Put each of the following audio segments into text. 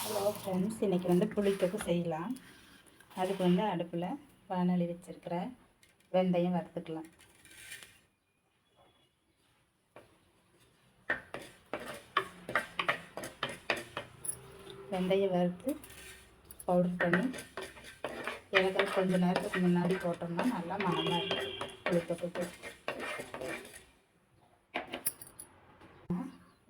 Hello friends, இன்றைக்கி வந்து புளித்தொக்கு செய்யலாம். அதுக்கு வந்து அடுப்பில் வானொலி வச்சுருக்கிற வெந்தயம் வறுத்துக்கலாம். வெந்தயம் வறுத்து பவுடர் பண்ணி எனக்கு கொஞ்சம் நேரத்துக்கு முன்னாடி போட்டோம்னா நல்லா மணமாக இருக்கும். புளித்தொக்கு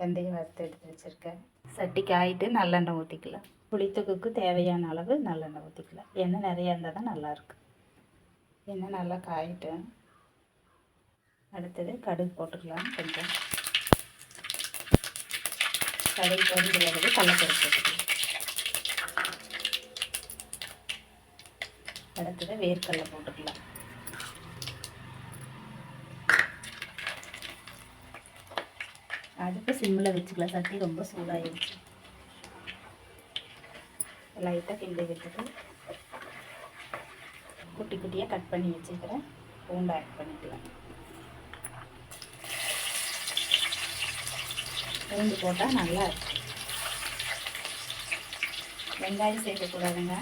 வெந்தயம் வறுத்து எடுத்து வச்சுருக்கேன். சட்டி காயிட்டு நல்லெண்ணெய் ஊற்றிக்கலாம். புளித்தொக்குக்கு தேவையான அளவு நல்லெண்ணெய் ஊற்றிக்கலாம். எண்ணெய் நிறையா இருந்தால் தான் நல்லாயிருக்கு. எண்ணெய் நல்லா காயிட்டு அடுத்தது கடுகு போட்டுக்கலாம். கொஞ்சம் கடுகு பொரிஞ்ச அளவு கடலைப்பருப்பு போட்டுக்கலாம். அடுத்தது வேர்க்கடலை போட்டுக்கலாம். அடுப்பு சிம்மில் வச்சுக்கலாம். சட்டி ரொம்ப சூடாகிடுச்சு. லைட்டாக கிண்டி விட்டுட்டு குட்டி குட்டியாக கட் பண்ணி வச்சுக்கிறேன் பூண்டை ஆட் பண்ணிக்கலாம். பூண்டு போட்டால் நல்லா இருக்கும். வெங்காயம் சேர்க்கக்கூடாதுங்க.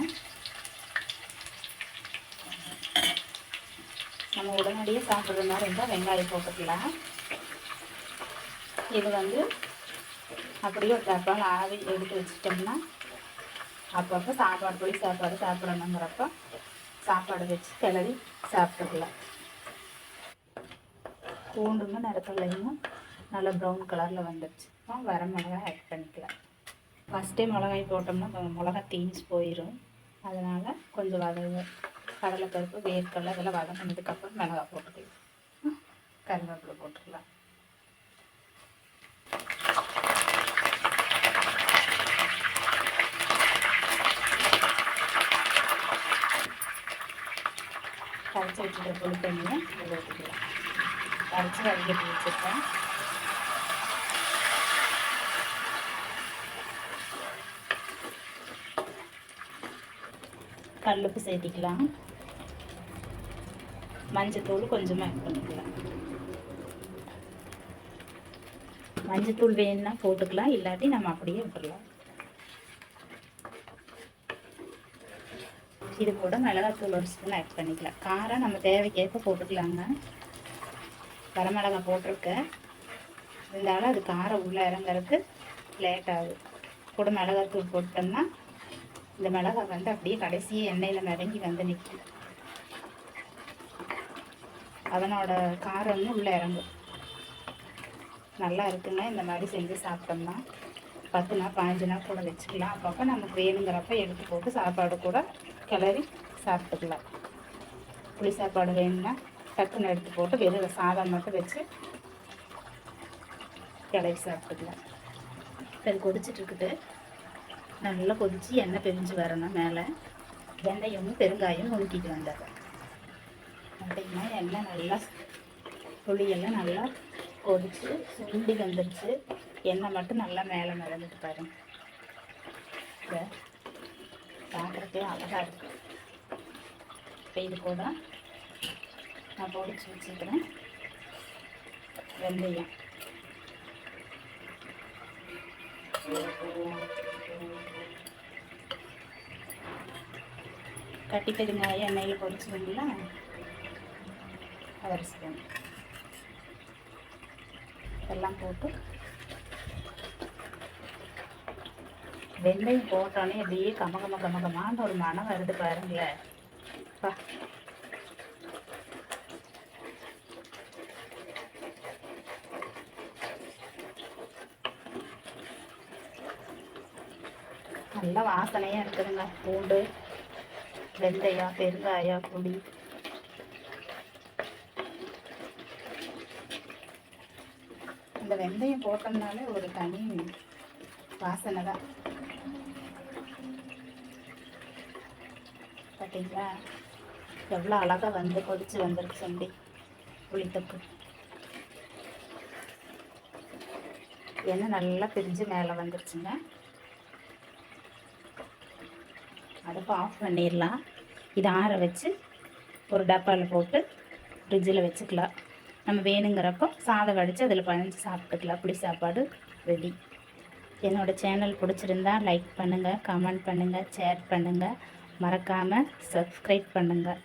நம்ம உடனடியாக சாப்பிட்ற மாதிரி இருந்தால் வெங்காயம் போட்டுக்கலாம். இது வந்து அப்படியே ஒரு டப்பால் ஆவி எடுத்து வச்சுட்டோம்னா அப்பப்போ சாப்பாடு புளி சாப்பாடு சாப்பிடணுங்கிறப்ப சாப்பாடு வச்சு கிளறி சாப்பிட்டுக்கலாம். பூண்டுங்க நிறக்கலையும் நல்லா ப்ரௌன் கலரில் வந்துடுச்சு. வர மிளகாய் ஆட் பண்ணிக்கலாம். ஃபஸ்ட்டே மிளகாய் போட்டோம்னா மிளகாய் தீஞ்சு போயிடும். அதனால் கொஞ்சம் கடலைப்பருப்பு வேர்க்கடலை இதெல்லாம் வதங்கினதுக்கப்புறம் மிளகாய் போட்டுக்கலாம். கருவேப்பிலை போட்டுக்கலாம். கரைச்சி வச்சுட்டு புளி தண்ணியை இதில் ஊற்றிக்கலாம். கரைச்சி வடிகட்டி வச்சுருக்கேன். கல்லுப்பு சேர்த்திக்கலாம். மஞ்சத்தூள் கொஞ்சமாக ஆட் பண்ணிக்கலாம். மஞ்சத்தூள் வேணும்னா போட்டுக்கலாம், இல்லாட்டி நம்ம அப்படியே விட்டுடலாம். இது கூட மிளகாத்தூள் ஒரு ஸ்பூன் ஆட் பண்ணிக்கலாம். காரம் நம்ம தேவைக்கேற்ப போட்டுக்கலாங்க. வரமிளகாய் போட்டிருக்கேன், இருந்தாலும் அது காரம் உள்ளே இறங்குறதுக்கு லேட் ஆகுது. கூட மிளகாத்தூள் போட்டோம்னா இந்த மிளகாய் வந்து அப்படியே கடைசியே எண்ணெயில் மிதங்கி வந்து நிற்கும். அதனோட காரம் வந்து உள்ளே இறங்கும். நல்லா இருக்குங்க. இந்த மாதிரி செஞ்சு சாப்பிட்டோம்னா 10 நாள் 15 நாள் கூட வச்சுக்கலாம். அப்பப்போ நமக்கு வேணுங்கிறப்ப எடுத்து போட்டு சாப்பாடு கூட கிளறி சாப்பிட்டுக்கலாம். புளி சாப்பாடு வேணும்னா டக்குன்னு எடுத்து போட்டு வெறும் சாதம் மட்டும் வச்சு கிளறி சாப்பிட்டுக்கலாம். அது கொதிச்சிட்ருக்குது. நல்லா கொதித்து எண்ணெய் பிரிஞ்சு வரணும். மேலே வெந்தயமும் பெருங்காயம் நுணுக்கிட்டு வந்துடுறேன். அப்படின்னா எண்ணெய் நல்லா புளியெல்லாம் நல்லா கொதித்து சுண்டி வந்துடுச்சு. எண்ணெய் மட்டும் நல்லா மேலே மிதந்துட்டு பாருங்க. பார்க்குறக்கே அழகாக இருக்குது. இப்போ இது கூட நான் பொடிச்சு வச்சுக்கிறேன் வெந்தயம். கட்டி பெருங்காயம் எண்ணெயில் பொரிச்சுருங்களா, ஒரு ஸ்பூன் எல்லாம் போட்டு வெந்தயம் போட்டோன்னே அப்படியே கமகமான ஒரு மனம் வருது பாருங்களேன். நல்ல வாசனையாக இருக்குதுங்க. பூண்டு, வெந்தயம், பெருங்காயம், புளி இந்த வெந்தயம் போட்டோம்னாலே ஒரு தனி வாசனை தான். பார்த்தீங்களா எவ்வளோ அழகாக வந்து கொதிச்சு வந்துருக்கு சண்டி புளித்தொக்கு. எண்ணெய் நல்லா பிரிஞ்சு மேலே வந்துருச்சுங்க. அடுப்பு ஆஃப் பண்ணிடலாம். இதை ஆற வச்சு ஒரு டப்பாவில் போட்டு ஃப்ரிட்ஜில் வச்சுக்கலாம். நம்ம வேணுங்கிறப்போ சாதம் வடித்து அதில் பழஞ்சி சாப்பிட்டுக்கலாம். புளி சாப்பாடு ரெடி. என்னோடய சேனல் பிடிச்சிருந்தா லைக் பண்ணுங்கள், கமெண்ட் பண்ணுங்கள், ஷேர் பண்ணுங்கள், மறக்காமல் சப்ஸ்கிரைப் பண்ணுங்கள்.